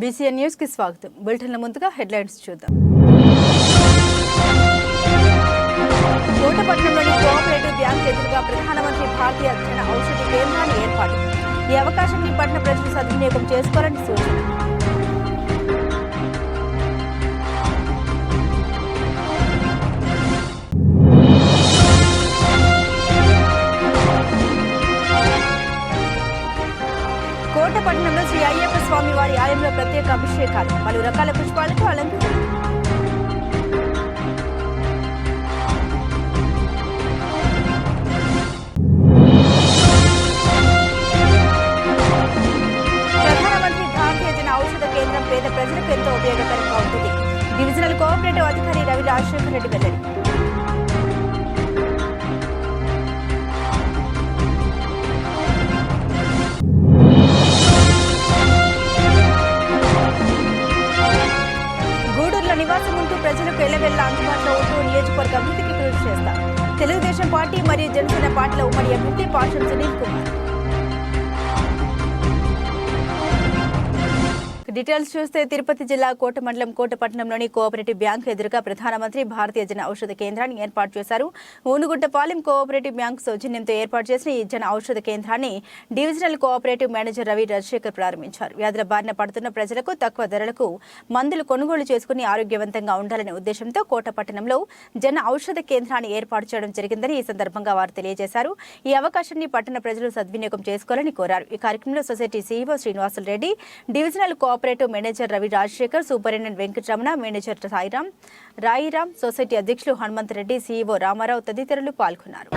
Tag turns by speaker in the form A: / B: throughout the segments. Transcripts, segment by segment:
A: BCN news కి స్వాగతం. బులెటిన్ల ముందుగా హెడ్లైన్స్ చూద్దాం. కోటపట్నంలోని కోఆపరేటివ్ బ్యాంక్ ఎదురుగా ప్రధానమంత్రి భారతీయ జన ఔషధి కేంద్రాన్ని ఏర్పాటు. ఈ అవకాశాన్ని పట్టణ ప్రజలు సద్వినియోగం చేసుకోవాలని సూచన. కోటపట్నంలో శ్రీ అయ్యప్ప స్వామి వారి ఆలయంలో ప్రత్యేక అభిషేకాలు, పలు రకాల పుష్పాలతో అలంకరణ. ప్రధానమంత్రి భారతీయ జన ఔషధ కేంద్రం పేద ప్రజలకు ఎంతో ఉపయోగకరంగా ఉంటుంది. డివిజనల్ కోఆపరేటివ్ అధికారి రవి రాజశేఖర్ రెడ్డి వెల్లడి. నివాసం ఉంటూ ప్రజలకు ఎల్లవెల్ల అందుబాటులో ఉంటూ నియోజకవర్గ అభివృద్ధికి కృషి చేస్తారు. తెలుగుదేశం పార్టీ మరియు జనసేన పార్టీల ఉమ్మడి అభ్యర్థి పాషం సునీల్ కుమార్. డీటెయిల్స్ చూస్తే తిరుపతి జిల్లా కోట మండలం కోటపట్నంలోని కోఆపరేటివ్ బ్యాంక్ ఎదురుగా ప్రధానమంత్రి భారతీయ జన ఔషధ కేంద్రాన్ని ఏర్పాటు చేశారు. ఊనుగుంటపాలెం కోఆపరేటివ్ బ్యాంక్ సౌజన్యంతో ఏర్పాటు చేసిన ఈ జన ఔషధ కేంద్రాన్ని divisional cooperative manager Ravi Rajasekhar ప్రారంభించారు. వ్యాధుల బారిన పడుతున్న ప్రజలకు తక్కువ ధరలకు మందులు కొనుగోలు చేసుకుని ఆరోగ్యవంతంగా ఉండాలనే ఉద్దేశంతో కోటపట్నంలో జన ఔషధ కేంద్రాన్ని ఏర్పాటు చేయడం జరిగిందని ఈ సందర్భంగా వారు తెలియజేశారు. ఈ అవకాశాన్ని పట్టణ ప్రజలు సద్వినియోగం చేసుకోవాలని కోరారు. ఈ కార్యక్రమంలో society CEO Srinivasulu Reddy, divisional cooperative manager Ravi Rajasekhar, superintendent Venkataramana, manager Rairam, society అధ్యక్షులు హనుమంత్ రెడ్డి, సీఈఓ రామారావు తదితరులు పాల్గొన్నారు.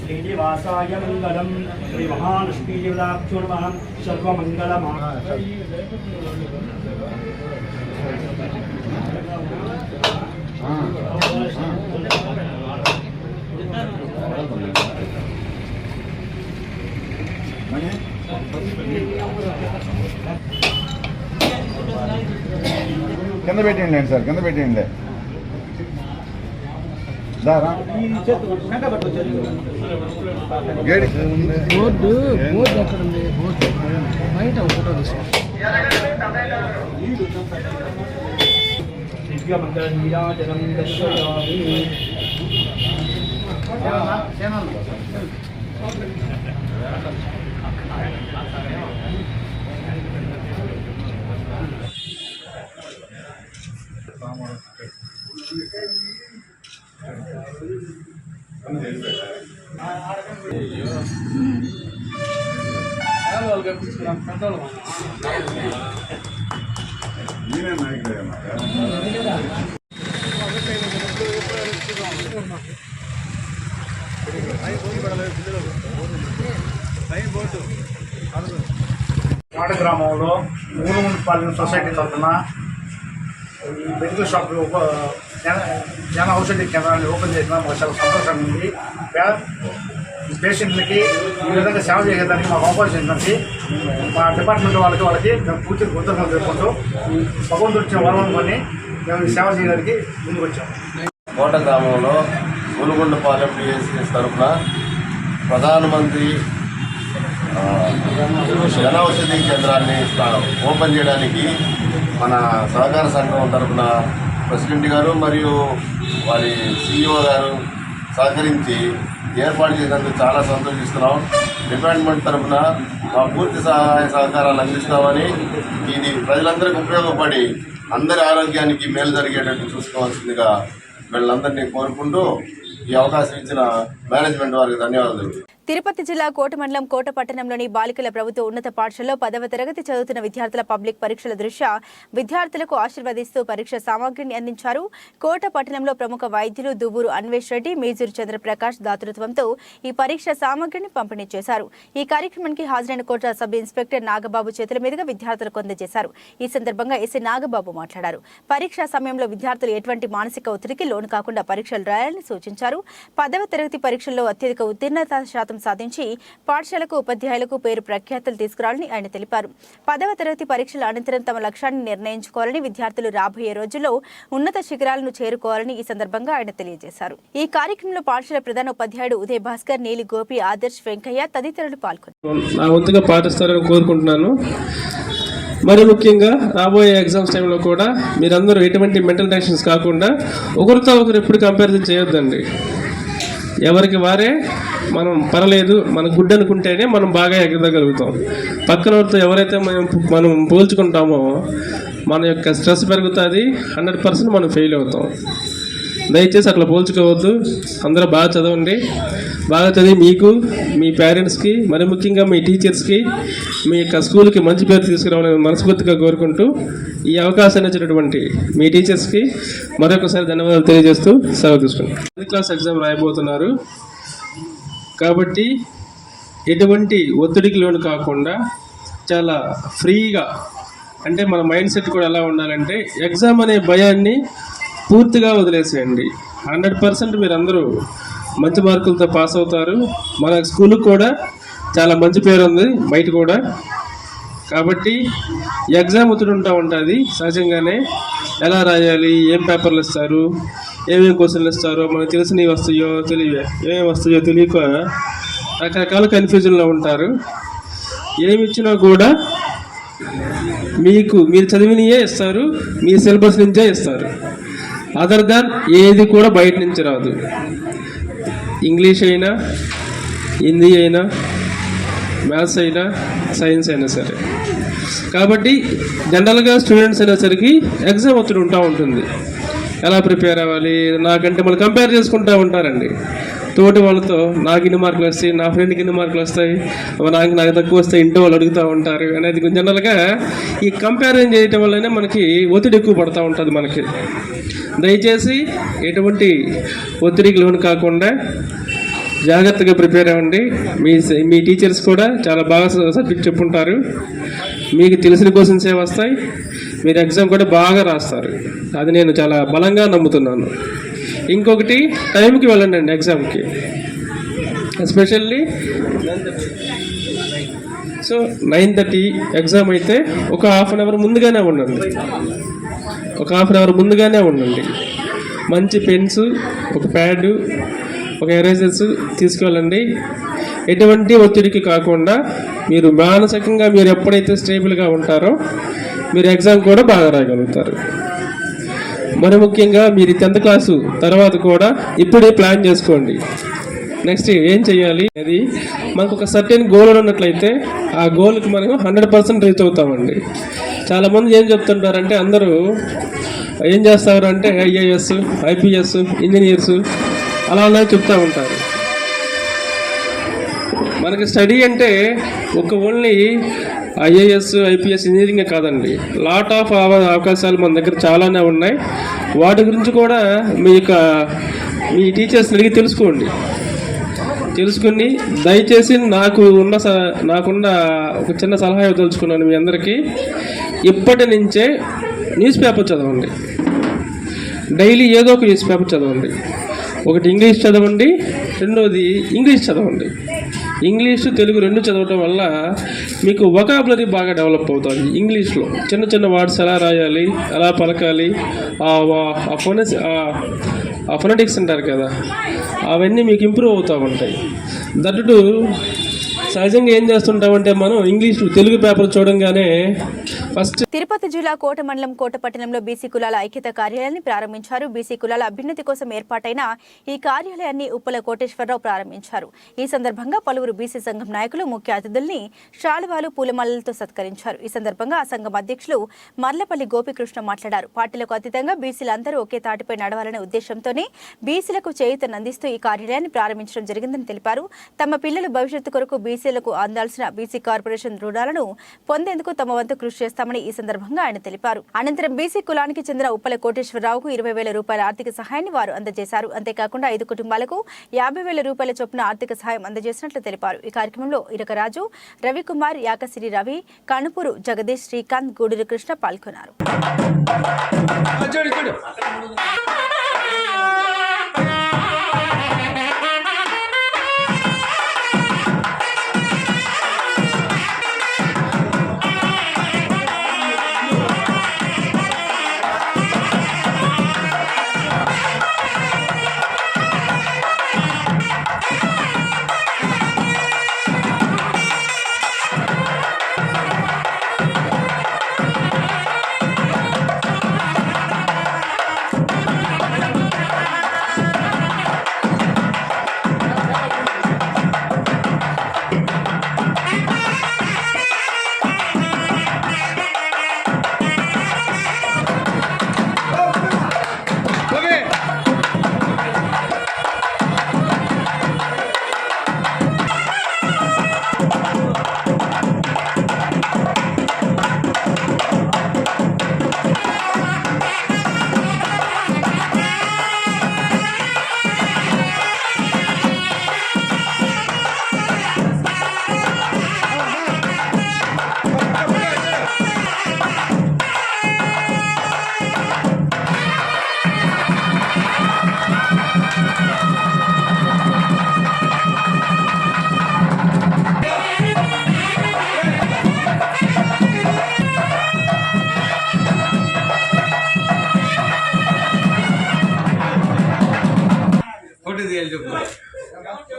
B: శ్రీనివాసాయ మంగళం శ్రీ మహాలక్ష్మీదేవతాక్షుర్మః సర్వమంగళం.
C: కింద పెట్టండి సార్, కింద పెట్టండి.
D: బోర్డు ఎక్కడ ఉంది? బోర్డు బయట ఫోటో తీసుకోండి.
B: నాట గ్రామంలో ఊనుగుంటపాలెం సొసైటీ తరఫున ఈ మెడికల్ షాప్ జన ఔషధి కేంద్రాన్ని ఓపెన్ చేసిన మాకు చాలా సంతోషంగా ఉంది. పేషెంట్లకి ఈ విధంగా సేవ చేయడానికి మాకు అవకాశం ఏంటంటే మా డిపార్ట్మెంట్ వాళ్ళకి మేము పూర్తి కృతజ్ఞతలు చెప్పుకుంటూ భగవంతుడు ఇచ్చిన వరమని మేము సేవ చేయడానికి ముందుకు వచ్చాము.
E: కోట గ్రామంలో ఊనుగుంటపాలెం పిఎస్సిఎస్ తరఫున ప్రధానమంత్రి జన ఔషధి కేంద్రాన్ని ఓపెన్ చేయడానికి మన సహకార సంఘం తరఫున ప్రెసిడెంట్ గారు మరియు వారి సిఇఓ గారు సహకరించి ఏర్పాటు చేసినందుకు చాలా సంతోషిస్తున్నాం. డిపార్ట్మెంట్ తరఫున మా పూర్తి సహాయ సహకారాలు అందిస్తామని, ఇది ప్రజలందరికీ ఉపయోగపడి అందరి ఆరోగ్యానికి మేలు జరిగేటట్టు చూసుకోవాల్సిందిగా వీళ్ళందరినీ కోరుకుంటూ ఈ అవకాశం ఇచ్చిన మేనేజ్మెంట్ వారికి ధన్యవాదాలు.
A: తిరుపతి జిల్లా కోట మండలం కోట పట్టణంలోని బాలికల ప్రభుత్వ ఉన్నత పాఠశాలలో 10వ తరగతి చదువుతున్న విద్యార్థుల పబ్లిక్ పరీక్షల దృష్ట్యా విద్యార్థులకు ఆశీర్వదిస్తూ పరీక్ష సామగ్రిని అందించారు. కోట పట్టణంలో ప్రముఖ వైద్యులు దువ్వూరు అన్వేష్ రెడ్డి, మేజూరు చంద్రప్రకాష్ దాతృత్వంతో ఈ పరీక్ష సామగ్రిని పంపిణీ చేశారు. ఈ కార్యక్రమానికి హాజరైన కోట సబ్ ఇన్స్పెక్టర్ నాగబాబు చేతుల మీదుగా విద్యార్థులకు అందజేశారు. ఈ సందర్భంగా ఎస్ఐ నాగబాబు మాట్లాడారు. పరీక్షా సమయంలో విద్యార్థులు ఎటువంటి మానసిక ఒత్తిడికి లోను కాకుండా పరీక్షలు రాయాలని సూచించారు. 10వ తరగతి పరీక్షల్లో అత్యధిక ఉత్తీర్ణత శాతం సాధించి పాఠశాలకు ఉపాధ్యాయులకు పేరు ప్రఖ్యాతులు తీసుకురావాలని ఆయన తెలిపారు. 10వ తరగతి పరీక్షల అనంతరం తమ లక్ష్యాన్ని నిర్ణయించుకోవాలని, విద్యార్థులు రాబోయే రోజుల్లో ఉన్నత శిఖరాలను చేరుకోవాలని ఈ సందర్భంగా ఆయన తెలియజేశారు. ఈ కార్యక్రమంలో పాఠశాల ప్రధాన ఉపాధ్యాయుడు ఉదయ్ భాస్కర్, నీలి గోపి, ఆదర్శ్, వెంకయ్య తదితరులు పాల్గొన్నారు.
F: నా వంతుగా పాటిస్తారని కోరుకుంటున్నాను. మరి ముఖ్యంగా రాబోయే ఎగ్జామ్స్ టైంలో కూడా మీరందరూ ఎటువంటి మెంటల్ టెన్షన్స్ కాకుండా ఒకరితో ఒకరు ఎప్పుడు కంపారిజన్ చేయొద్దండి. ఎవరికి వారే మనం పర్లేదు, మన గుడ్ అనుకుంటేనే మనం బాగా ఎగరగలుగుతాం. పక్కన వారితో ఎవరైతే మనం పోల్చుకుంటామో మన యొక్క స్ట్రెస్ పెరుగుతుంది, 100% మనం ఫెయిల్ అవుతాం. దయచేసి అట్లా పోల్చుకోవద్దు. అందరూ బాగా చదవండి. బాగా చదివి మీకు, మీ పేరెంట్స్కి, మరి ముఖ్యంగా మీ టీచర్స్కి, మీ యొక్క స్కూల్కి మంచి పేరు తీసుకురావాలని మనస్ఫూర్తిగా కోరుకుంటూ ఈ అవకాశాన్ని ఇచ్చినటువంటి మీ టీచర్స్కి మరొకసారి ధన్యవాదాలు తెలియజేస్తూ సెలవు తీసుకుంటాం. 10th క్లాస్ ఎగ్జామ్ రాయబోతున్నారు కాబట్టి ఎటువంటి ఒత్తిడికి లోను కాకుండా చాలా ఫ్రీగా, అంటే మన మైండ్ సెట్ కూడా ఎలా ఉండాలంటే ఎగ్జామ్ అనే భయాన్ని పూర్తిగా వదిలేసేయండి. 100% మీరు అందరూ మంచి మార్కులతో పాస్ అవుతారు. మన స్కూల్కి కూడా చాలా మంచి పేరు ఉంది బయట కూడా. కాబట్టి ఎగ్జామ్ ఒత్తిడి ఉంటుంది సహజంగానే. ఎలా రాయాలి, ఏం పేపర్లు ఇస్తారు, ఏమేమి క్వశ్చన్లు ఇస్తారో, మనకు తెలిసినవి వస్తాయో ఏమేమి వస్తాయో తెలియక రకరకాల కన్ఫ్యూజన్లో ఉంటారు. ఏమి ఇచ్చినా కూడా మీరు చదివినయే ఇస్తారు, మీ సిలబస్ నుంచే ఇస్తారు. అదర్ దాన్ ఏది కూడా బయట నుంచి రాదు. ఇంగ్లీష్ అయినా, హిందీ అయినా, మ్యాథ్స్ అయినా, సైన్స్ అయినా సరే. కాబట్టి జనరల్గా స్టూడెంట్స్ అయినసరికి ఎగ్జామ్ ఒత్తిడి ఉంటుంది. ఎలా ప్రిపేర్ అవ్వాలి, నాకంటే మళ్ళీ కంపేర్ చేసుకుంటూ ఉంటారండి తోటి వాళ్ళతో. నాకు ఇన్ని మార్కులు వస్తాయి, నా ఫ్రెండ్కి ఇన్ని మార్కులు వస్తాయి, నాకు తక్కువ వస్తాయి, ఇంట్లో వాళ్ళు అడుగుతూ ఉంటారు అనేది. జనరల్గా ఈ కంపారిజన్ చేయటం వల్లనే మనకి ఒత్తిడి ఎక్కువ పడుతూ ఉంటుంది మనకి. దయచేసి ఎటువంటి ఒత్తిడికి లోను కాకుండా జాగ్రత్తగా ప్రిపేర్ అవ్వండి. మీ టీచర్స్ కూడా చాలా బాగా సబ్జెక్ట్ చెప్పుంటారు. మీకు తెలిసిన క్వశ్చన్సే వస్తాయి, మీరు ఎగ్జామ్ కూడా బాగా రాస్తారు. అది నేను చాలా బలంగా నమ్ముతున్నాను. ఇంకొకటి, టైంకి వెళ్ళండి అండి ఎగ్జామ్కి. ఎస్పెషల్లీ 9:30 ఎగ్జామ్ అయితే ఒక హాఫ్ అన్ అవర్ ముందుగానే ఉండండి. మంచి పెన్స్, ఒక ప్యాడు, ఒక ఎరేజర్స్ తీసుకువెళ్ళండి. ఎటువంటి ఒత్తిడికి కాకుండా మీరు మానసికంగా మీరు ఎప్పుడైతే స్టేబుల్గా ఉంటారో మీరు ఎగ్జామ్ కూడా బాగా రాయగలుగుతారు. మరి ముఖ్యంగా మీరు 10th క్లాసు తర్వాత కూడా ఇప్పుడే ప్లాన్ చేసుకోండి. నెక్స్ట్ ఏం చేయాలి అది. మనకు ఒక సర్టెన్ గోల్ ఉన్నట్లయితే ఆ గోల్కి మనం 100% రీచ్ అవుతామండి. చాలామంది ఏం చెప్తుంటారంటే, అందరూ ఏం చేస్తారు అంటే IAS, IPS, ఇంజనీర్స్ అలా చెప్తూ ఉంటారు. మనకి స్టడీ అంటే ఒక ఓన్లీ IAS, IPS, ఇంజనీరింగే కాదండి. లాట్ ఆఫ్ అవకాశాలు మన దగ్గర చాలానే ఉన్నాయి. వాటి గురించి కూడా మీ టీచర్స్ని అడిగి తెలుసుకుని దయచేసి నాకున్న ఒక చిన్న సలహా ఇవ్వదలుచుకున్నాను మీ అందరికీ. ఇప్పటి నుంచే న్యూస్ పేపర్ చదవండి. డైలీ ఏదో ఒక న్యూస్ పేపర్ చదవండి. ఒకటి ఇంగ్లీష్ చదవండి, రెండోది ఇంగ్లీష్ చదవండి. ఇంగ్లీషు, తెలుగు రెండు చదవటం వల్ల మీకు వొకాబులరీ బాగా డెవలప్ అవుతుంది. ఇంగ్లీష్లో చిన్న చిన్న వర్డ్స్ ఎలా రాయాలి, ఎలా పలకాలి, ఆ ఫొనెటిక్స్ అంటారు కదా, అవన్నీ మీకు ఇంప్రూవ్ అవుతూ ఉంటాయి. దట్టు సహజంగా ఏం చేస్తుంటామంటే మనం ఇంగ్లీష్, తెలుగు పేపర్ చూడంగానే ఫస్ట్.
A: తిరుపతి జిల్లా కోట మండలం కోటపట్టణంలో బీసీ కులాల ఐక్యత కార్యాలయాన్ని ప్రారంభించారు. బీసీ కులాల అభ్యున్నతి కోసం ఏర్పాటైన ఈ కార్యాలయాన్ని ఉప్పల కోటేశ్వరరావు ప్రారంభించారు. ఈ సందర్భంగా పలువురు బీసీ సంఘం నాయకులు ముఖ్య అతిథుల్ని శాలువాలు, పూలమాలలతో సత్కరించారు. ఈ సందర్భంగా ఆ సంఘం అధ్యక్షులు మర్లపల్లి గోపికృష్ణ మాట్లాడారు. పార్టీలకు అతీతంగా బీసీలందరూ ఒకే తాటిపై నడవాలనే ఉద్దేశంతోనే బీసీలకు చేయూతనందిస్తూ ఈ కార్యాలయాన్ని ప్రారంభించడం జరిగిందని తెలిపారు. తమ పిల్లల భవిష్యత్తు కొరకు బీసీలకు అందాల్సిన బీసీ కార్పొరేషన్ రుణాలను పొందేందుకు తమ వంతు కృషి చేస్తామని ఈ సందర్భంగా ఆయన తెలిపారు. అనంతరం బీసీ కులానికి చెందిన ఉప్పల కోటేశ్వరరావుకు 20,000 రూపాయల ఆర్థిక సహాయాన్ని వారు అందజేశారు. అంతేకాకుండా 5 కుటుంబాలకు 50,000 రూపాయల చొప్పున ఆర్థిక సహాయం అందజేసినట్లు తెలిపారు. ఈ కార్యక్రమంలో ఇరకరాజు, రవికుమార్, యాకసిరి రవి, కనుపూరు జగదీష్, శ్రీకాంత్, గూడూరు కృష్ణ పాల్గొన్నారు.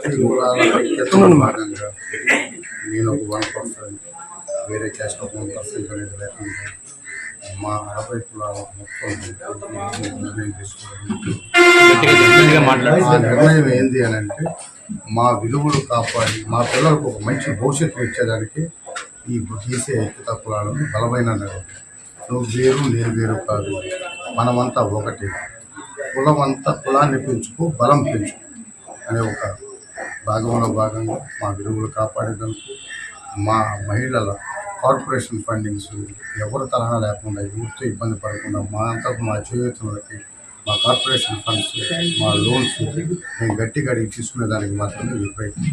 G: కులాల భాగంగా నేను ఒక 1%, వేరే క్యాస్ట్ ఒక 1% అనేది లేకుండా మా 60 కులాల మొత్తం నిర్ణయం తీసుకోవడం. ఆ నిర్ణయం ఏంది అని అంటే మా విలువలు కాపాడి మా పిల్లలకు ఒక మంచి భవిష్యత్తు ఇచ్చేదానికి ఈ గీసే ఐక్యతా కులాలను బలమైన నిర్ణయం. నువ్వు వేరు నేను వేరు కాదు, మనమంతా ఒకటి, కులమంతా కులాన్ని పెంచుకో బలం పెంచుకో అనే ఒక భాగంగా మా విలువలు కాపాడేందుకు మా మహిళల కార్పొరేషన్ ఫండింగ్స్ ఎవరి తరహా లేకుండా ఎవరితో ఇబ్బంది పడకుండా మా చేయూతలకి మా కార్పొరేషన్ ఫండ్స్ మా లోన్స్ మేము గట్టిగా అడిగి తీసుకునేదానికి మాత్రమే విపరీతం.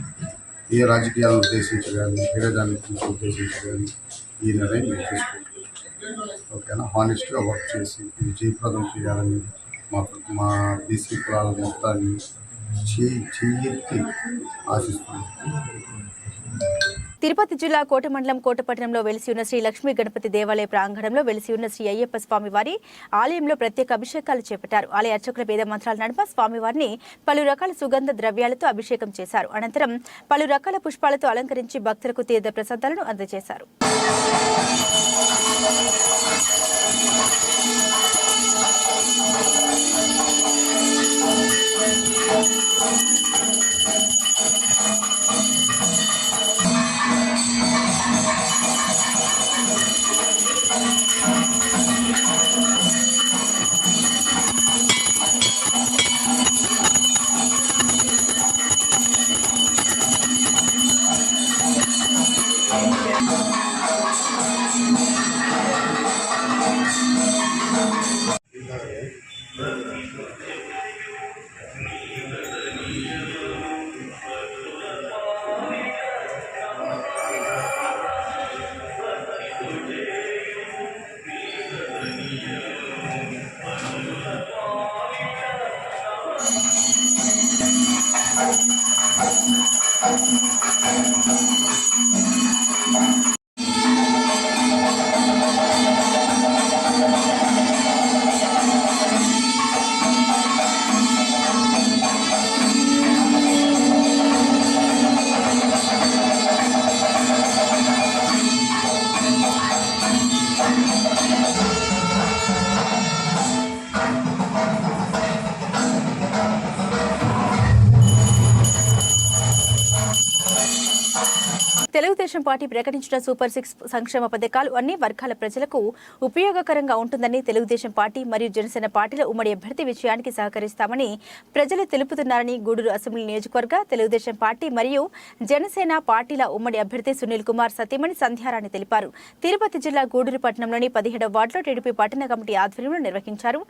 G: ఏ రాజకీయాలను ఉద్దేశించి కానీ వేరే దాన్ని ఉద్దేశించి కానీ ఈ నిర్ణయం మేము తీసుకుంటాం. ఓకేనా, హానెస్ట్గా వర్క్ చేసి ఇది జయప్రదం చేయాలని మా బీసీ కులాల మొత్తాన్ని చెయ్యెత్తి ఆశిస్తున్నాం.
A: తిరుపతి జిల్లా కోట మండలం కోటపట్నంలో వెలిసి ఉన్న శ్రీ లక్ష్మీ గణపతి దేవాలయ ప్రాంగణంలో వెలిసి ఉన్న శ్రీ అయ్యప్ప స్వామివారి ఆలయంలో ప్రత్యేక అభిషేకాలు చేపట్టారు. ఆలయ అర్చకుల వేద మంత్రాల నడుమ స్వామివారిని పలు రకాల సుగంధ ద్రవ్యాలతో అభిషేకం చేశారు. అనంతరం పలు రకాల పుష్పాలతో అలంకరించి భక్తులకు తీర్థ ప్రసాదాలను అందజేశారు. తెలుగుదేశం పార్టీ ప్రకటించిన సూపర్ 6 సంక్షేమ పథకాలు అన్ని వర్గాల ప్రజలకు ఉపయోగకరంగా ఉంటుందని తెలుగుదేశం పార్టీ మరియు జనసేన పార్టీల ఉమ్మడి అభ్యర్థి విజయానికి సహకరిస్తామని ప్రజలు తెలుపుతున్నారని గూడూరు అసెంబ్లీ నియోజకవర్గ తెలుగుదేశం పార్టీ మరియు జనసేన పార్టీల ఉమ్మడి అభ్యర్థి సునీల్ కుమార్ సతీమణి సంధ్యారాణి తెలిపారు. తిరుపతి జిల్లా గూడూరు పట్టణంలోని 17వ వార్డులో టీడీపీ పట్టణ కమిటీ ఆధ్వర్యంలో నిర్వహించారు.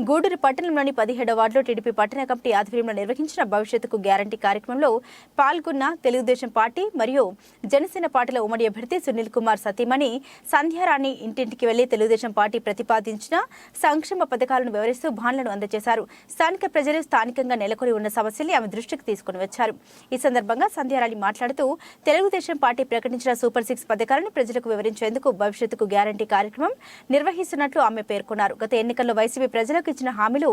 A: గూడూరు పట్టణంలోని 17వ వార్డులో టీడీపీ పట్టణ కమిటీ ఆధ్వర్యంలో నిర్వహించిన భవిష్యత్తుకు గ్యారంటీ కార్యక్రమంలో పాల్గొన్న తెలుగుదేశం పార్టీ మరియు జనసేన పార్టీల ఉమ్మడి అభ్యర్థి సునీల్ కుమార్ సతీమణి సంధ్యారాణి ఇంటింటికి వెళ్లి తెలుగుదేశం పార్టీ ప్రతిపాదించిన సంక్షేమ పథకాలను వివరిస్తూ బాండ్లను అందజేశారు. స్థానిక ప్రజలు స్థానికంగా నెలకొని ఉన్న సమస్యల్ని ఆమె దృష్టికి తీసుకుని వచ్చారు. ఈ సందర్భంగా సంధ్యారాణి మాట్లాడుతూ తెలుగుదేశం పార్టీ ప్రకటించిన సూపర్ 6 పథకాలను ప్రజలకు వివరించేందుకు భవిష్యత్తుకు గ్యారంటీ కార్యక్రమం నిర్వహిస్తున్నట్లు ఆమె పేర్కొన్నారు. గత ఎన్నికల్లో వైసీపీ ప్రజలకు ఇచ్చిన హామీలు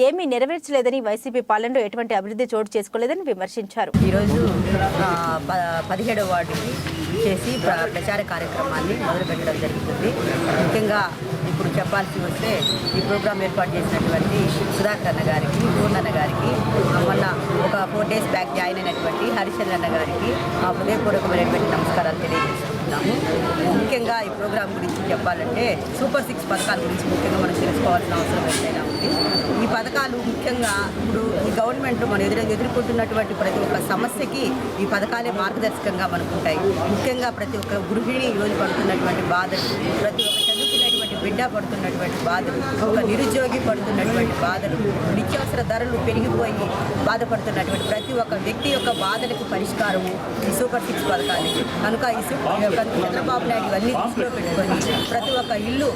A: ఏమీ నెరవేర్చలేదని, వైసీపీ పాలనలో ఎటువంటి అభివృద్ధి చోటు చేసుకోలేదని విమర్శించారు.
H: ఈరోజు 17వ వార్డుకి చేసి ప్రచార కార్యక్రమాన్ని మొదలుపెట్టడం జరుగుతుంది. ముఖ్యంగా ఇప్పుడు చెప్పాల్సి వస్తే ఈ ప్రోగ్రాం ఏర్పాటు చేసినటువంటి సుధాకర్ అన్న గారికి, పూర్ణన్న గారికి, మొన్న ఒక 4 days బ్యాక్ జాయిన్ అయినటువంటి హరిచంద్ర అన్న గారికి మా హృదయపూర్వకమైనటువంటి నమస్కారాలు తెలియజేసుకుంటున్నాము. ముఖ్యంగా ఈ ప్రోగ్రాం గురించి చెప్పాలంటే సూపర్ 6 పథకాల గురించి ముఖ్యంగా మనం తెలుసుకోవాల్సిన అవసరం ఎంతైనా ఉంది. ఈ పథకాలు ముఖ్యంగా ఇప్పుడు ఈ గవర్నమెంట్ మనం ఎదుర్కొంటున్నటువంటి ప్రతి ఒక్క సమస్యకి ఈ పథకాలే మార్గదర్శకంగా మనకు ఉంటాయి. ముఖ్యంగా ప్రతి ఒక్క గృహిణి ఈరోజు పడుతున్నటువంటి బాధలు, ప్రతి ఒక్క చదువుకునేటువంటి బిడ్డ పడుతున్నటువంటి బాధలు, ఒక నిరుద్యోగి పడుతున్నటువంటి బాధలు, నిత్యావసర ధరలు పెరిగిపోయి బాధపడుతున్నటువంటి ప్రతి ఒక్క వ్యక్తి యొక్క బాధలకు పరిష్కారము ఈ సూపర్ 6 పథకాలు. కనుక ఈ చంద్రబాబు నాయుడు ఇవన్నీ దృష్టిలో పెట్టుకొని ప్రతి ఒక్క ఇల్లు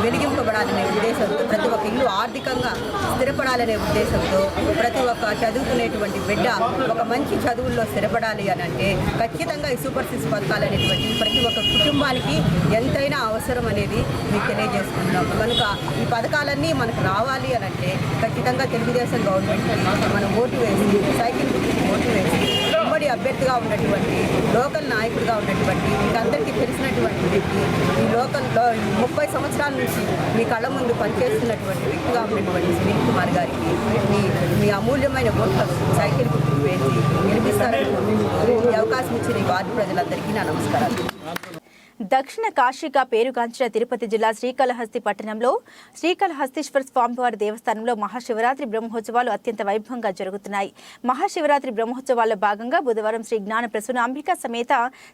H: వెలిగింపబడాలనే ఉద్దేశంతో, ప్రతి ఒక్క ఇల్లు ఆర్థికంగా స్థిరపడాలనే ఉద్దేశంతో, ప్రతి ఒక్క చదువుకునేటువంటి బిడ్డ ఒక మంచి చదువుల్లో స్థిరపడాలి అని అంటే ఖచ్చితంగా ఈ సూపర్ 6 పథకాలు అనేటువంటి ప్రతి ఒక్క కుటుంబానికి ఎంతైనా అవసరం అనేది మీకు తెలియజేసుకుంటున్నాం. కనుక ఈ పథకాలన్నీ మనకు రావాలి అని అంటే ఖచ్చితంగా తెలుగుదేశం గవర్నమెంట్కి మనం ఓటు వేసి, సైకిల్ ఓటు వేసి ఎమ్మెల్యే అభ్యర్థిగా ఉన్నటువంటి లోకల్ నాయకుడిగా ఉన్నటువంటి మీకు అందరికీ తెలిసినటువంటి వ్యక్తి, ఈ లోకల్లో 30 సంవత్సరాల నుంచి మీ కళ్ళ ముందు పనిచేస్తున్నటువంటి వ్యక్తిగా ఉన్నటువంటి సునీల్ కుమార్ గారికి మీ అమూల్యమైన ఓట్లను సైకిల్ గుర్తుకు వేసి గెలిపిస్తారని ఈ అవకాశం ఇచ్చిన ఈ వార్డు ప్రజలందరికీ నా నమస్కారాలు.
A: దక్షిణ కాశీగా పేరుగాంచిన తిరుపతి జిల్లా శ్రీకాళహస్తి పట్టణంలో శ్రీకాళహస్తీశ్వర స్వామివారి దేవస్థానంలో మహాశివరాత్రి బ్రహ్మోత్సవాలు అత్యంత వైభవంగా జరుగుతున్నాయి. మహాశివరాత్రి బ్రహ్మోత్సవాల్లో భాగంగా బుధవారం శ్రీ జ్ఞాన ప్రసూన అంబికా సమేత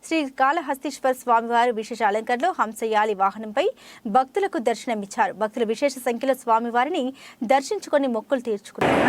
A: శ్రీకాళహస్తీశ్వర స్వామివారు విశేష అలంకరణలో హంసయాలి వాహనంపై భక్తులకు దర్శనమిచ్చారు. భక్తులు విశేష సంఖ్యలో స్వామివారిని దర్శించుకొని మొక్కులు తీర్చుకున్నారు.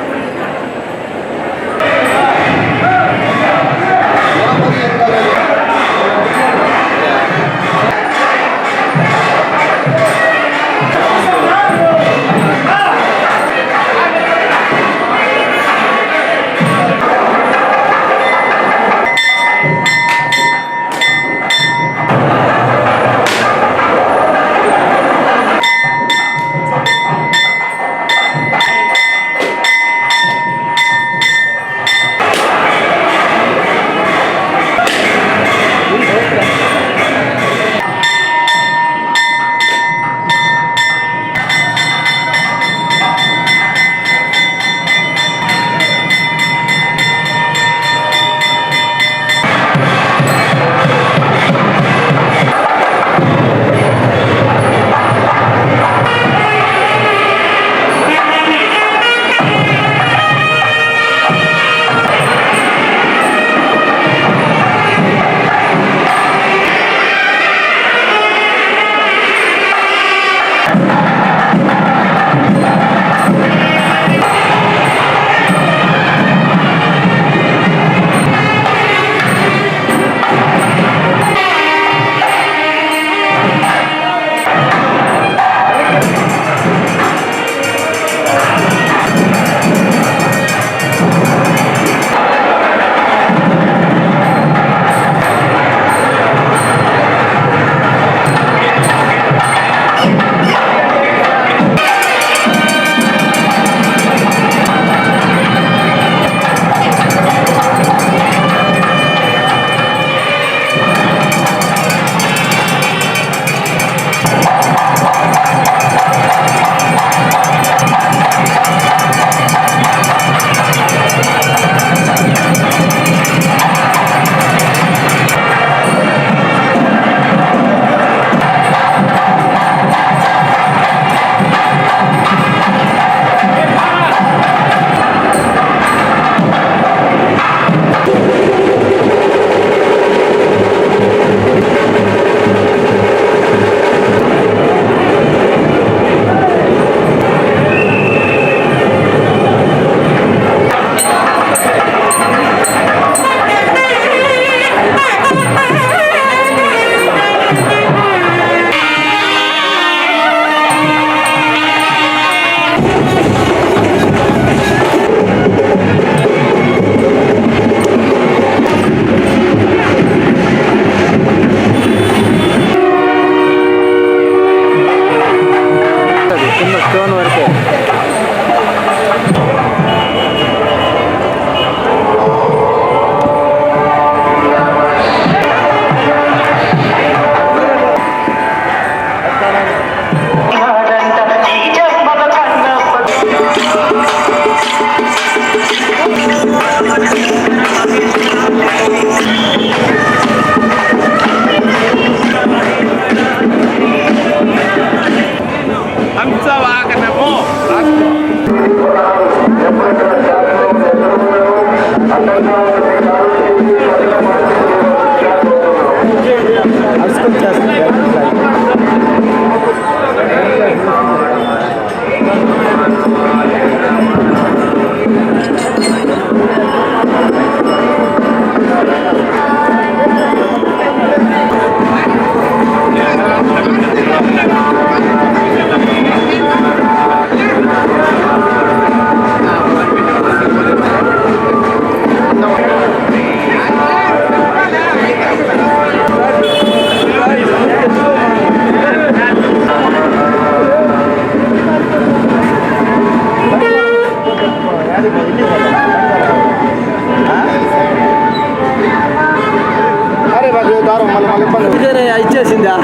D: ఇచ్చేసిందా?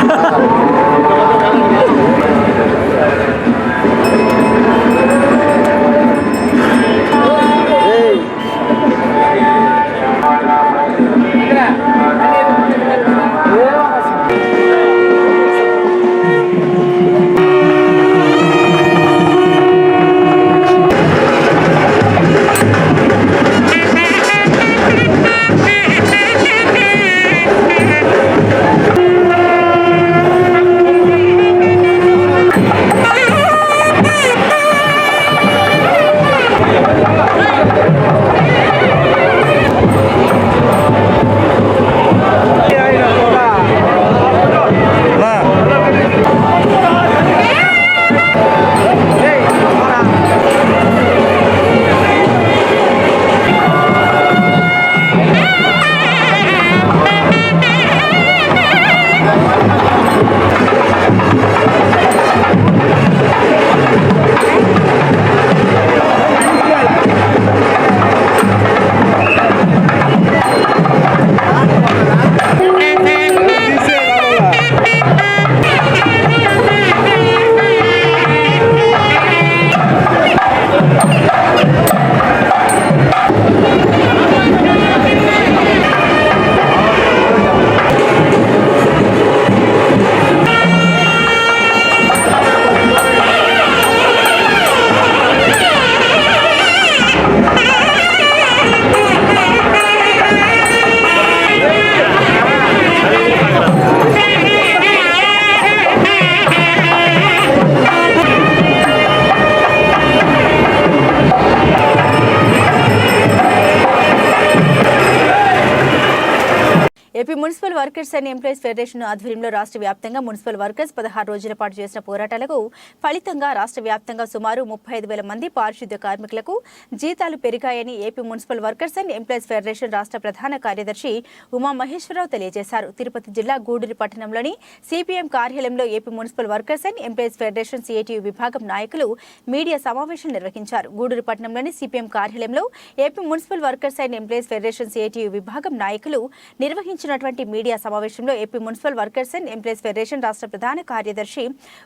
A: AP municipal workers and employees federation ఆధ్వర్యంలో రాష్ట్ర వ్యాప్తంగా మున్సిపల్ వర్కర్స్ 16 రోజుల పాటు చేసిన పోరాటాలకు ఫలితంగా రాష్ట్ర వ్యాప్తంగా సుమారు 35,000 మంది పారిశుద్ధ్య కార్మికులకు జీతాలు పెరిగాయని AP municipal workers and employees federation రాష్ట్ర ప్రధాన కార్యదర్శి ఉమా మహేశ్వరరావు తెలియజేశారు. తిరుపతి జిల్లా గూడూరు పట్టణంలోని సిపిఎం కార్యాలయంలో AP municipal workers and employees federation CITU విభాగం నాయకులు మీడియా సమావేశం నిర్వహించారు. గూడూరు పట్టణంలోని సిపిఎం కార్యాలయంలో AP municipal workers and employees federation CITU విభాగం నాయకులు నిర్వహించిన మీడియా సమావేశంలో AP municipal workers and employees federation రాష్ట్ర ప్రధాన కార్యదర్శి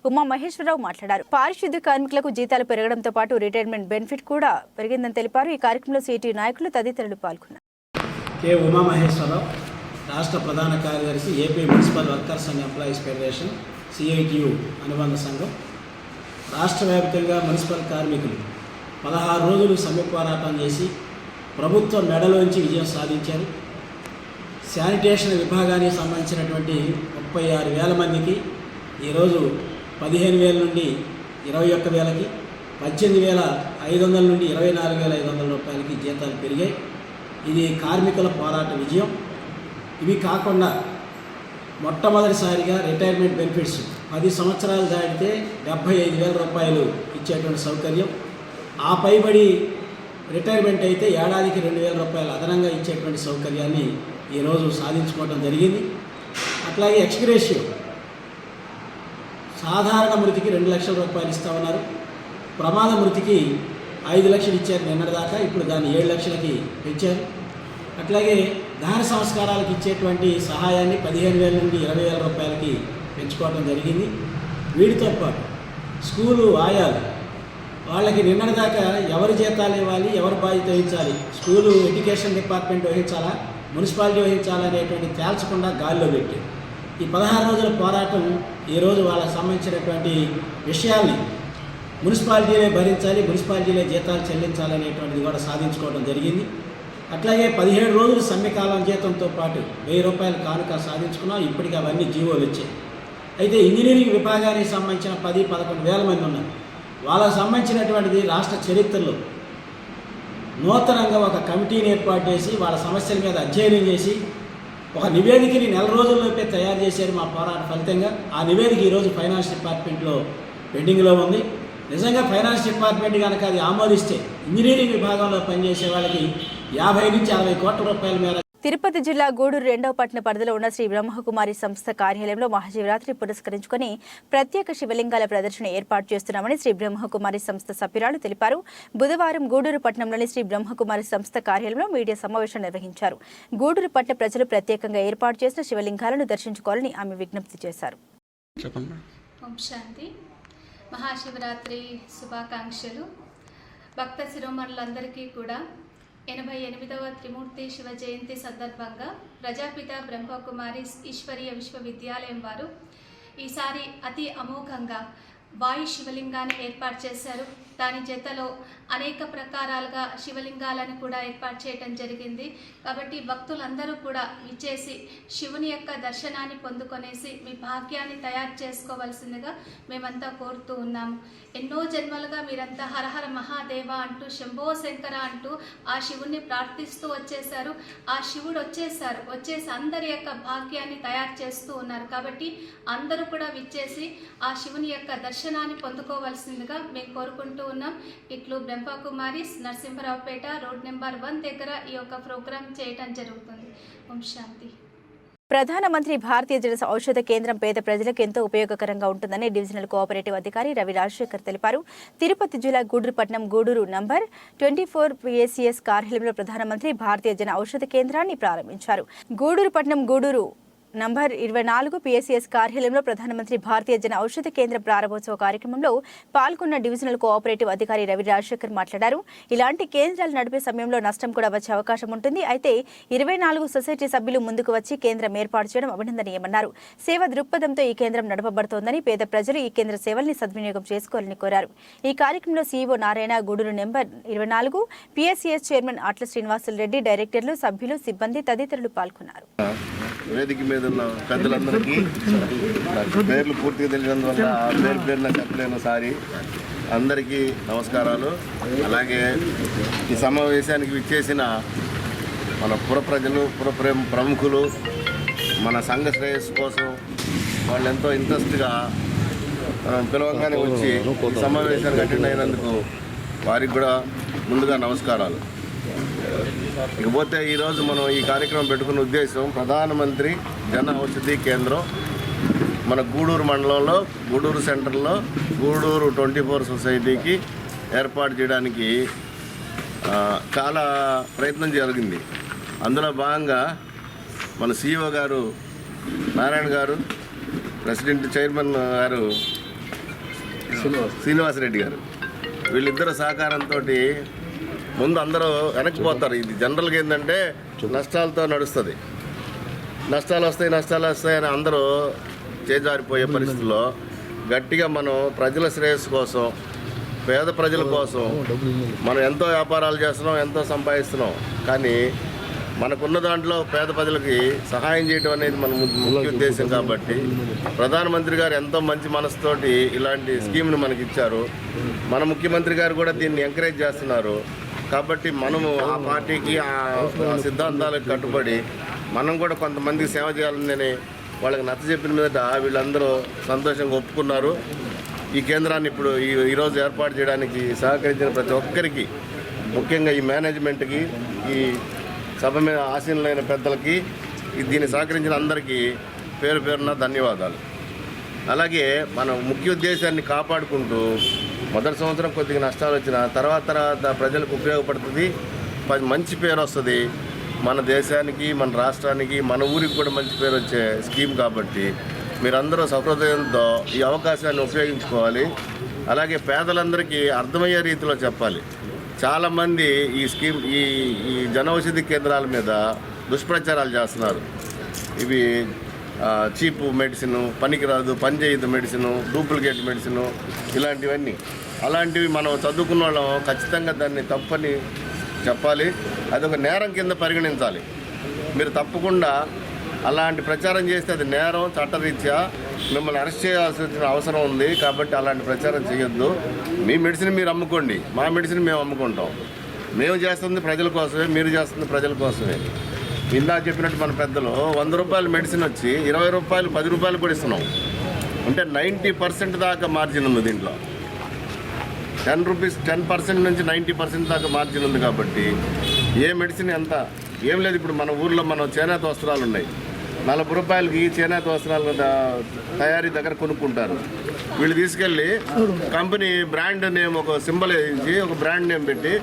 A: ఉమా మహేశ్వరరావు మాట్లాడారు. పారిశుద్ధ్య కార్మికులకు జీతాలు పెరగడంతో పాటు రిటైర్మెంట్ బెనిఫిట్ కూడా పెరిగిందని తెలిపారు. ఈ కార్యక్రమంలో సిఐటియు నాయకులు తదితరులు పాల్గొన్నారు.
I: కె ఉమా మహేశ్వరరావు, రాష్ట్ర ప్రధాన కార్యదర్శి, AP municipal workers and employees federation CITU అనుబంధ సంఘం. రాష్ట్ర వ్యాప్తంగా మున్సిపల్ కార్మికులు 16 రోజులు సమ్మె పోరాటం చేసి ప్రభుత్వం మెడలోంచి విజయం సాధించారు. శానిటేషన్ విభాగానికి సంబంధించినటువంటి 36,000 మందికి ఈరోజు 15,000 నుండి 21,000కి, 18,500 నుండి 24,500 రూపాయలకి జీతాలు పెరిగాయి. ఇది కార్మికుల పోరాట విజయం. ఇవి కాకుండా మొట్టమొదటిసారిగా రిటైర్మెంట్ బెనిఫిట్స్ 10 సంవత్సరాలు దాటితే 75,000 రూపాయలు ఇచ్చేటువంటి సౌకర్యం, ఆ పైబడి రిటైర్మెంట్ అయితే ఏడాదికి 2,000 రూపాయలు అదనంగా ఇచ్చేటువంటి సౌకర్యాన్ని ఈరోజు సాధించుకోవడం జరిగింది. అట్లాగే ఎక్స్గ్రేషియో సాధారణ మృతికి 2 లక్షల రూపాయలు ఇస్తా ఉన్నారు. ప్రమాద మృతికి 5 లక్షలు ఇచ్చారు నిన్నటిదాకా, ఇప్పుడు దాన్ని 7 లక్షలకి పెంచారు. అట్లాగే దహన సంస్కారాలకు ఇచ్చేటువంటి సహాయాన్ని 15,000 నుండి 20,000 రూపాయలకి పెంచుకోవడం జరిగింది. వీటితో పాటు స్కూలు ఆయాలు వాళ్ళకి నిన్నటిదాకా ఎవరి జీతాలు ఇవ్వాలి, ఎవరు బాధ్యత వహించాలి, స్కూలు ఎడ్యుకేషన్ డిపార్ట్మెంట్ వహించాలా, మున్సిపాలిటీ వహించాలా అనేటువంటి తేల్చకుండా గాలిలో పెట్టి ఈ 16 రోజుల పోరాటం ఈరోజు వాళ్ళకి సంబంధించినటువంటి విషయాల్ని మున్సిపాలిటీలే భరించాలి, మున్సిపాలిటీలే జీతాలు చెల్లించాలనేటువంటిది కూడా సాధించుకోవడం జరిగింది. అట్లాగే 17 రోజులు సమ్మెకాలం జీతంతో పాటు 1000 రూపాయల కానుక సాధించుకున్నాం. ఇప్పటికీ అవన్నీ జీవోలు వచ్చాయి. అయితే ఇంజనీరింగ్ విభాగానికి సంబంధించిన 10-11,000 మంది ఉన్నారు. వాళ్ళకు సంబంధించినటువంటిది రాష్ట్ర చరిత్రలో నూతనంగా ఒక కమిటీని ఏర్పాటు చేసి వాళ్ళ సమస్యల మీద అధ్యయనం చేసి ఒక నివేదికని 4 రోజుల్లోపే తయారు చేశారు మా పోరాట ఫలితంగా. ఆ నివేదిక ఈరోజు ఫైనాన్స్ డిపార్ట్మెంట్లో పెండింగ్లో ఉంది. నిజంగా ఫైనాన్స్ డిపార్ట్మెంట్ కనుక అది ఆమోదిస్తే ఇంజనీరింగ్ విభాగంలో పనిచేసే వాళ్ళకి 50 నుంచి 60 కోట్ల రూపాయల మేర
A: తిరుపతి జిల్లా గూడూరు 2వ పట్టణ పరిధిలో ఉన్న శ్రీ బ్రహ్మకుమారి సంస్థ కార్యాలయంలో మహాశివరాత్రి పురస్కరించుకుని ప్రత్యేక శివలింగాల ప్రదర్శన ఏర్పాటు చేస్తున్నామని శ్రీ బ్రహ్మకుమారి సంస్థ సభ్యురాలు తెలిపారు. బుధవారం గూడూరు పట్టణంలోని శ్రీ బ్రహ్మకుమారి సంస్థ కార్యాలయంలో మీడియా సమావేశం నిర్వహించారు. గూడూరు పట్టణ ప్రజలు ప్రత్యేకంగా ఏర్పాటు చేసిన శివలింగాలను దర్శించుకోవాలని ఆమె విజ్ఞప్తి చేశారు.
J: ఓం శాంతి. మహాశివరాత్రి శుభాకాంక్షలు. భక్త శిరోమణులందరికీ కూడా 88వ త్రిమూర్తి శివ జయంతి సందర్భంగా ప్రజాపిత బ్రహ్మకుమారి ఈశ్వరీయ విశ్వవిద్యాలయం వారు ఈసారి అతి అమోఘంగా వాయు శివలింగాన్ని ఏర్పాటు చేశారు. దాని జతలో అనేక ప్రకారాలుగా శివలింగాలను కూడా ఏర్పాటు చేయడం జరిగింది. కాబట్టి భక్తులందరూ కూడా విచ్చేసి శివుని యొక్క దర్శనాన్ని పొందుకొనేసి మీ భాగ్యాన్ని తయారు చేసుకోవాల్సిందిగా మేమంతా కోరుతూ ఉన్నాము. ఎన్నో జన్మలుగా మీరంతా హరహర మహాదేవ అంటూ శంభో శంకర అంటూ ఆ శివుణ్ణి ప్రార్థిస్తూ వచ్చేసారు. ఆ శివుడు వచ్చేసి అందరి యొక్క భాగ్యాన్ని తయారు చేస్తూ ఉన్నారు. కాబట్టి అందరూ కూడా విచ్చేసి ఆ శివుని యొక్క దర్శనాన్ని పొందుకోవాల్సిందిగా మేము కోరుకుంటూ ఉన్నాం. ఇట్లు బ్రహ్మకుమారి నరసింహరావుపేట రోడ్ నెంబర్ 1 దగ్గర ఈ యొక్క ప్రోగ్రాం చేయటం జరుగుతుంది. ఓం శాంతి.
A: ప్రధానమంత్రి భారతీయ జన ఔషధ కేంద్రం పేద ప్రజలకు ఎంతో ఉపయోగకరంగా ఉంటుందని డివిజనల్ కోఆపరేటివ్ అధికారి రవి రాజశేఖర్ తెలిపారు. తిరుపతి జిల్లా గూడూరు పట్టణం గూడూరు నంబర్ 24 PSCS కార్యాలయంలో ప్రధానమంత్రి భారతీయ జన ఔషధ కేంద్రాన్ని ప్రారంభించారు. గూడూరు పట్టణం గూడూరు నంబర్ 24 PSCS కార్యాలయంలో ప్రధానమంత్రి భారతీయ జన ఔషధ కేంద్ర ప్రారంభోత్సవ కార్యక్రమంలో పాల్గొన్న డివిజనల్ కోఆపరేటివ్ అధికారి రవి రాజశేఖర్ మాట్లాడారు. ఇలాంటి కేంద్రాలు నడిపే సమయంలో నష్టం కూడా వచ్చే అవకాశం ఉంటుంది. అయితే 24 సొసైటీ సభ్యులు ముందుకు వచ్చి కేంద్రం ఏర్పాటు చేయడం అభినందనీయమన్నారు. సేవ దృక్పథంతో ఈ కేంద్రం నడపబడుతోందని పేద ప్రజలు ఈ కేంద్ర సేవల్ని సద్వినియోగం చేసుకోవాలని కోరారు. ఈ కార్యక్రమంలో CEO Narayana, Gudur number 24 PSCS chairman Atla Srinivasulu Reddy, డైరెక్టర్లు, సభ్యులు, సిబ్బంది తదితరులు పాల్గొన్నారు.
E: వేదిక మీద ఉన్న పెద్దలందరికీ పేర్లు పూర్తిగా తెలియనందువల్ల పేరున చెప్పలేను, సారీ. అందరికీ నమస్కారాలు. అలాగే ఈ సమావేశానికి విచ్చేసిన మన పుర ప్రజలు, ప్రముఖులు, మన సంఘ శ్రేయస్సు కోసం వాళ్ళు ఎంతో ఇంట్రెస్ట్గా పిలవగానే వచ్చి ఈ సమావేశానికి అటెండ్ అయినందుకు వారికి కూడా ముందుగా నమస్కారాలు. ఇకపోతే ఈరోజు మనం ఈ కార్యక్రమం పెట్టుకున్న ఉద్దేశం ప్రధానమంత్రి జన ఔషధి కేంద్రం మన గూడూరు మండలంలో గూడూరు సెంటర్లో గూడూరు 24 సొసైటీకి ఏర్పాటు చేయడానికి చాలా ప్రయత్నం జరిగింది. అందులో భాగంగా మన CEO గారు నారాయణ గారు, ప్రెసిడెంట్ చైర్మన్ గారు శ్రీనివాసరెడ్డి గారు, వీళ్ళిద్దరు సహకారంతో ముందు అందరూ వెనక్కిపోతారు. ఇది జనరల్గా ఏంటంటే నష్టాలతో నడుస్తుంది. నష్టాలు వస్తాయి అని అందరూ చేజారిపోయే పరిస్థితుల్లో గట్టిగా మనం ప్రజల శ్రేయస్సు కోసం, పేద ప్రజల కోసం మనం ఎంతో వ్యాపారాలు చేస్తున్నాం, ఎంతో సంపాదిస్తున్నాం. కానీ మనకున్న దాంట్లో పేద ప్రజలకి సహాయం చేయడం అనేది మన ముఖ్య ఉద్దేశం. కాబట్టి ప్రధానమంత్రి గారు ఎంతో మంచి మనసుతోటి ఇలాంటి స్కీమ్ని మనకి ఇచ్చారు. మన ముఖ్యమంత్రి గారు కూడా దీన్ని ఎంకరేజ్ చేస్తున్నారు. కాబట్టి మనము ఆ పార్టీకి ఆ సిద్ధాంతాలకు కట్టుబడి మనం కూడా కొంతమందికి సేవ చేయాలని వాళ్ళకి నచ్చ చెప్పిన మీదట వీళ్ళందరూ సంతోషంగా ఒప్పుకున్నారు. ఈ కేంద్రాన్ని ఇప్పుడు ఈరోజు ఏర్పాటు చేయడానికి సహకరించిన ప్రతి ఒక్కరికి, ముఖ్యంగా ఈ మేనేజ్మెంట్కి, ఈ సభ మీద ఆసీనులైన పెద్దలకి, దీన్ని సహకరించిన అందరికీ పేరు పేరున ధన్యవాదాలు. అలాగే మన ముఖ్య ఉద్దేశాన్ని కాపాడుకుంటూ మొదటి సంవత్సరం కొద్దిగా నష్టాలు వచ్చిన తర్వాత ప్రజలకు ఉపయోగపడుతుంది, మంచి పేరు వస్తుంది. మన దేశానికి, మన రాష్ట్రానికి, మన ఊరికి కూడా మంచి పేరు వచ్చే స్కీమ్. కాబట్టి మీరందరూ సహృదయంతో ఈ అవకాశాన్ని ఉపయోగించుకోవాలి. అలాగే పేదలందరికీ అర్థమయ్యే రీతిలో చెప్పాలి. చాలామంది ఈ స్కీమ్ ఈ జనౌషధి కేంద్రాల మీద దుష్ప్రచారాలు చేస్తున్నారు. ఇవి చీప్ మెడిసిన్, పనికిరాదు, పనిచేయదు మెడిసిన్, డూప్లికేట్ మెడిసిన్, ఇలాంటివన్నీ. అలాంటివి మనం చదువుకున్న వాళ్ళం ఖచ్చితంగా దాన్ని తప్పని చెప్పాలి. అదొక నేరం కింద పరిగణించాలి. మీరు తప్పకుండా అలాంటి ప్రచారం చేస్తే అది నేరం, చట్టరీత్యా మిమ్మల్ని అరెస్ట్ చేయాల్సిన అవసరం ఉంది. కాబట్టి అలాంటి ప్రచారం చేయొద్దు. మీ మెడిసిన్ మీరు అమ్ముకోండి, మా మెడిసిన్ మేము అమ్ముకుంటాం. మేము చేస్తుంది ప్రజల కోసమే, మీరు చేస్తుంది ప్రజల కోసమే. ఇందాక చెప్పినట్టు మన పెద్దలు 100 రూపాయల మెడిసిన్ వచ్చి 20 రూపాయలు, 10 రూపాయలు కూడా ఇస్తున్నాం. అంటే 90% దాకా మార్జిన్ ఉంది దీంట్లో. 10% నుంచి 90% దాకా మార్జిన్ ఉంది. కాబట్టి ఏ మెడిసిన్ ఎంత ఏం లేదు, ఇప్పుడు మన ఊర్లో మన చేనేత వస్త్రాలు ఉన్నాయి, 40 రూపాయలకి ఈ చేనేత వస్త్రాల తయారీ దగ్గర కొనుక్కుంటారు. వీళ్ళు తీసుకెళ్ళి కంపెనీ బ్రాండ్ నేమ్ ఒక సింబల్ వేసి ఒక బ్రాండ్ నేమ్ పెట్టి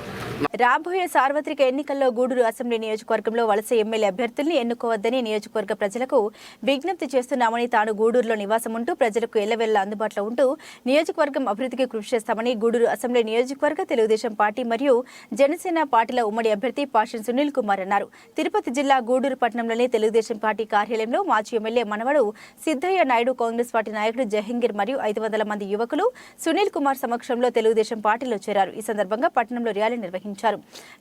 A: రాబోయే సార్వత్రిక ఎన్నికల్లో గూడూరు అసెంబ్లీ నియోజకవర్గంలో వలస ఎమ్మెల్యే అభ్యర్థుల్ని ఎన్నుకోవద్దని నియోజకవర్గ ప్రజలకు విజ్ఞప్తి చేస్తున్నామని, తాను గూడూరులో నివాసం ఉంటూ ప్రజలకు ఎల్లవెల్ల అందుబాటులో ఉంటూ నియోజకవర్గం అభివృద్ధికి కృషి చేస్తామని గూడూరు అసెంబ్లీ నియోజకవర్గ తెలుగుదేశం పార్టీ మరియు జనసేన పార్టీల ఉమ్మడి అభ్యర్థి పాషన్ సునీల్ కుమార్ అన్నారు. తిరుపతి జిల్లా గూడూరు పట్టణంలోని తెలుగుదేశం పార్టీ కార్యాలయంలో మాజీ ఎమ్మెల్యే మనవడు సిద్ధయ్య నాయుడు, కాంగ్రెస్ పార్టీ నాయకుడు జహంగీర్ మరియు 500 మంది యువకులు సునీల్ కుమార్ సమక్షంలో తెలుగుదేశం పార్టీలో చేరారు. ఈ సందర్భంగా పట్టణంలో ర్యాలీ నిర్వహించారు.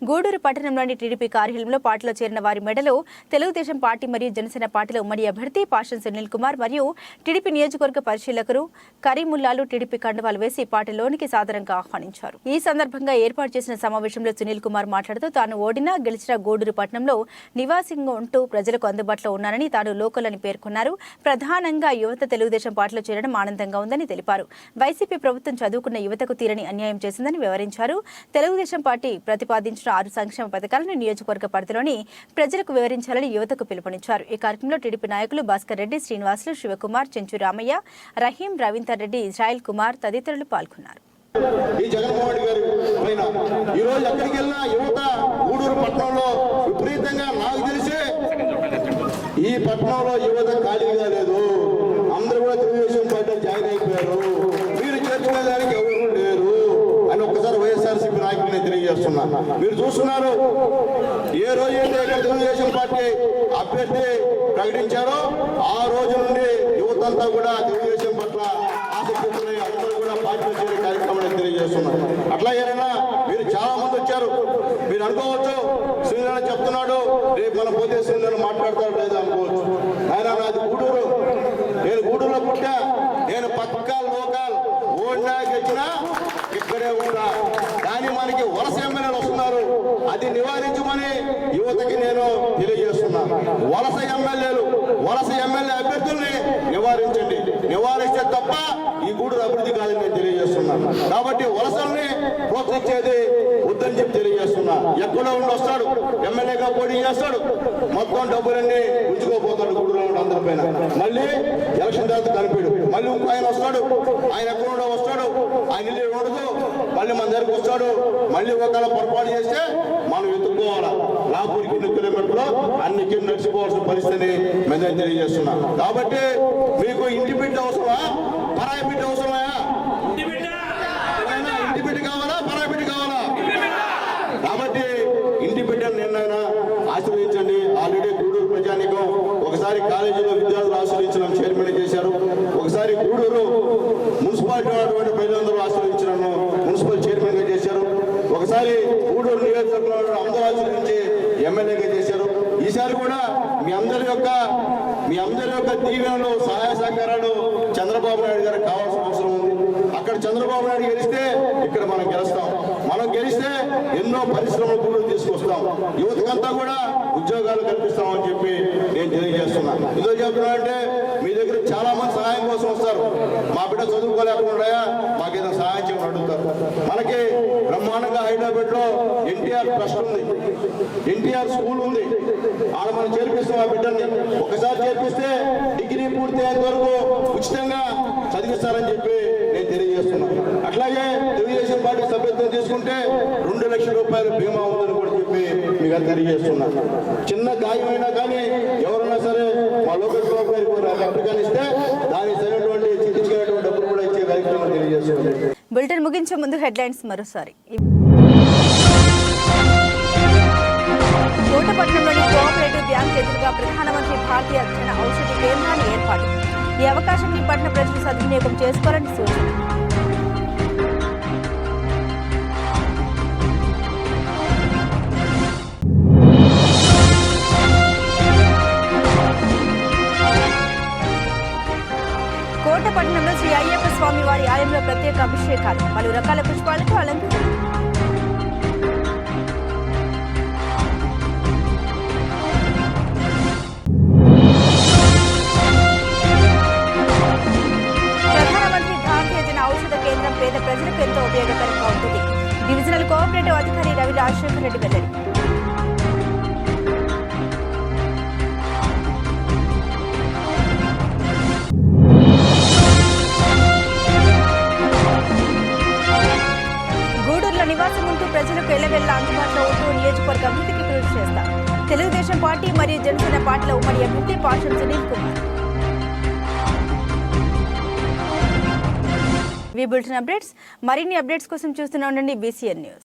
A: గూడూరు పట్టణంలోని టీడీపీ కార్యాలయంలో పార్టీలో చేరిన వారి మెడలో తెలుగుదేశం పార్టీ మరియు జనసేన పార్టీల ఉమ్మడి అభ్యర్థి పాషన్ సునీల్ కుమార్ మరియు టీడీపీ నియోజకవర్గ పరిశీలకులు కరీముల్లాలు టీడీపీ కండువాలు వేసి పార్టీలోనికి సాదరంగా ఆహ్వానించారు. ఈ సందర్భంగా ఏర్పాటు చేసిన సమావేశంలో సునీల్ కుమార్ మాట్లాడుతూ తాను ఓడినా గెలిచిన గూడూరు పట్టణంలో నివాసంగా ఉంటూ ప్రజలకు అందుబాటులో ఉన్నానని, తాను లోకల్ అని పేర్కొన్నారు. ప్రధానంగా యువత తెలుగుదేశం పార్టీలో చేరడం ఆనందంగా ఉందని తెలిపారు. వైసీపీ ప్రభుత్వం చదువుకున్న యువతకు తీరని అన్యాయం చేసిందని వివరించారు. తెలుగుదేశం పార్టీ ప్రతిపాదించిన 6 సంక్షేమ పథకాలను నియోజకవర్గ పరిధిలోని ప్రజలకు వివరించాలని యువతకు పిలుపునిచ్చారు. ఈ కార్యక్రమంలో టీడీపీ నాయకులు భాస్కర్ రెడ్డి, శ్రీనివాసులు, శివకుమార్, చెంచు రామయ్య, రహీం, రవీందర్ రెడ్డి, ఇజ్రాయెల్ కుమార్ తదితరులు పాల్గొన్నారు.
K: ఈ జగన్మోహన్ రెడ్డి గారి పైన ఈరోజు ఎక్కడికి వెళ్ళినా యువత గూడూరు పట్టణంలో విపరీతంగా, నాకు తెలిసే ఈ పట్టణంలో యువత ఖాళీగా లేదు, అందరూ కూడా తెలుగుదేశం పార్టీ జాయిన్ అయిపోయారు. మీరు చేర్చుకోవడానికి ఎవరు లేరు అని ఒక్కసారి వైఎస్ఆర్సీపీ నాయకులు నేను తెలియజేస్తున్నా. మీరు చూస్తున్నారు, ఏ రోజైతే ఇక్కడ తెలుగుదేశం పార్టీ అభ్యర్థి ప్రకటించారో ఆ రోజు నుండి యువతంతా కూడా తెలుగుదేశం పట్ల ఆసక్తి అందరూ కూడా పార్టీలో చేరే కార్యక్రమాన్ని తెలియజేస్తున్నారు. అట్లాగేనైనా మీరు చాలా మంది వచ్చారు. మీరు అనుకోవచ్చు శ్రీనారాయణ చెప్తున్నాడు, రేపు మనం పోతే శ్రీనారాయణ మాట్లాడతాడు లేదా అనుకోవచ్చు. ఆయన నాది గూడూరు, నేను గూడూరులో పుట్టా, నేను పక్కా లోకల్, ఓడినా గెలిచినా ఇక్కడే ఉంటా. కానీ మనకి వలస ఎమ్మెల్యేలు వస్తున్నారు, అది నివారించమని యువతకి నేను తెలియజేస్తున్నాను. వలస ఎమ్మెల్యే అభ్యర్థుల్ని నివారించండి, నివారిస్తే తప్ప ఈ గూడూరు అభివృద్ధి కాదని నేను తెలియజేస్తున్నాను. కాబట్టి వలసల్ని ప్రోత్సహించేది వద్దని చెప్పి తెలియజేస్తున్నా. ఎక్కడో ఉండి వస్తాడు, ఎమ్మెల్యేగా పోటీ చేస్తాడు, మొత్తం డబ్బులన్నీ ఉంచుకోపోతాడు గూడూరులో ఉన్న అందరిపైన. మళ్ళీ ఎలక్షన్ తర్వాత కనిపించడు, మళ్ళీ ఇంకో ఆయన వస్తాడు, ఆయన ఎక్కడో వస్తాడు, ఆయన ఇల్లు ఉండదు, మళ్ళీ మన దగ్గరకు వస్తాడు. మళ్ళీ ఒకవేళ పొరపాటు చేస్తే మనం ఎత్తుకోవాలా. లాపూర్కి 2 కిలోమీటర్లు అన్ని నడిచిపోవాల్సిన పరిస్థితిని మేము తెలియజేస్తున్నాం. కాబట్టి మీకు ఇంటి బిడ్డ అవసరమా, పరాయి బిడ్డ అవసరమా? ఇంటి బిడ్డ కావాలా, పరాయి బిడ్డ కావాలా? కాబట్టి ఇంటి బిడ్డను నిన్నైనా ఆశీర్వదించండి. ఆల్రెడీ గూడూరు ప్రజానికం ఒకసారి కాలేజీలో విద్యార్థులు ఆశీర్వదించడం చైర్మన్ చేశారు, ఒకసారి గూడూరు మున్సిపాలిటీ ఉన్నటువంటి ప్రజలందరూ ఆశీర్వదించడం మున్సిపల్ చైర్మన్ గా చేశారు, ఒకసారి గూడూరు నియోజకవర్గంలో అందరూ ఆశీర్వదించి ఎమ్మెల్యేగా చేశారు. ఈసారి కూడా మీ అందరి యొక్క దీవెనలు, సహాయ సహకారాలు చంద్రబాబు నాయుడు గారికి కావాల్సిన అవసరం ఉంది. అక్కడ చంద్రబాబు నాయుడు గెలిస్తే ఇక్కడ మనం గెలుస్తాం. మనం గెలిస్తే ఎన్నో పరిశ్రమలు కూడా తీసుకొస్తాం, యువతకంతా కూడా ఉద్యోగాలు కల్పిస్తామని చెప్పి నేను తెలియజేస్తున్నాను. ఎందుకు చెప్తున్నా అంటే మీ దగ్గర చాలా మంది సహాయం కోసం వస్తారు. మా బిడ్డ చదువుకోలేకుండా మాకేదో సహాయం చేయమని అడుగుతారు. మనకి బ్రహ్మాండంగా హైదరాబాద్ లో ఎన్టీఆర్ ట్రస్ట్ ఉంది, ఎన్టీఆర్ స్కూల్ ఉంది, ఆడ మనం చేర్పిస్తాం. ఆ బిడ్డని ఒకసారి చేర్పిస్తే డిగ్రీ పూర్తి అయ్యేంత వరకు ఉచితంగా చదివిస్తారని చెప్పి నేను తెలియజేస్తున్నాను. అట్లాగే తెలుగుదేశం పార్టీ సభ్యత్వం తీసుకుంటే 2 లక్షల రూపాయలు బీమా ఉందని కూడా చెప్పి మీకు తెలియజేస్తున్నాను. చిన్న గాయమైనా కానీ ఎవరైనా సరే మా లోకల్ అప్లికేషన్ ఇస్తే దానికి సరైనటువంటి చికిత్సటువంటి డబ్బులు కూడా ఇచ్చే కార్యక్రమం తెలియజేస్తున్నాను.
A: బులెటిన్ ముగించే ముందు హెడ్లైన్స్ మరోసారి. కోటపట్నంలోని కోఆపరేటివ్ బ్యాంక్ ఎదురుగా ప్రధానమంత్రి భారతీయ జన ఔషధి కేంద్రాన్ని ఏర్పాటు. ఈ అవకాశాన్ని పట్టణ ప్రజలు సద్వినియోగం చేసుకోవాలని సూచన. కోటపట్నంలో శ్రీ అయ్యప్ప స్వామి వారి ఆలయంలో ప్రత్యేక అభిషేకాలు, పలు రకాల పుష్పాలతో అలంకరణ. ప్రధానమంత్రి భారతీయ జన ఔషధ కేంద్రం పేద ప్రజలకు ఎంతో ఉపయోగకరంగా ఉంటుంది. డివిజనల్ కోఆపరేటివ్ అధికారి రవి రాజశేఖర్ రెడ్డి వెల్లడి. ప్రజలకు ఎల్లవెల్లా అందుబాటులో ఉంటూ నియోజకవర్గ అభివృద్ధికి కృషి చేస్తాం. తెలుగుదేశం పార్టీ మరియు జనసేన పార్టీల ఉమ్మడి అభ్యర్థి పాషం సునీల్ కుమార్. ఈ బులెటిన్ అప్డేట్స్. మరిన్ని అప్డేట్స్ కోసం చూస్తూనే ఉండండి BCN న్యూస్.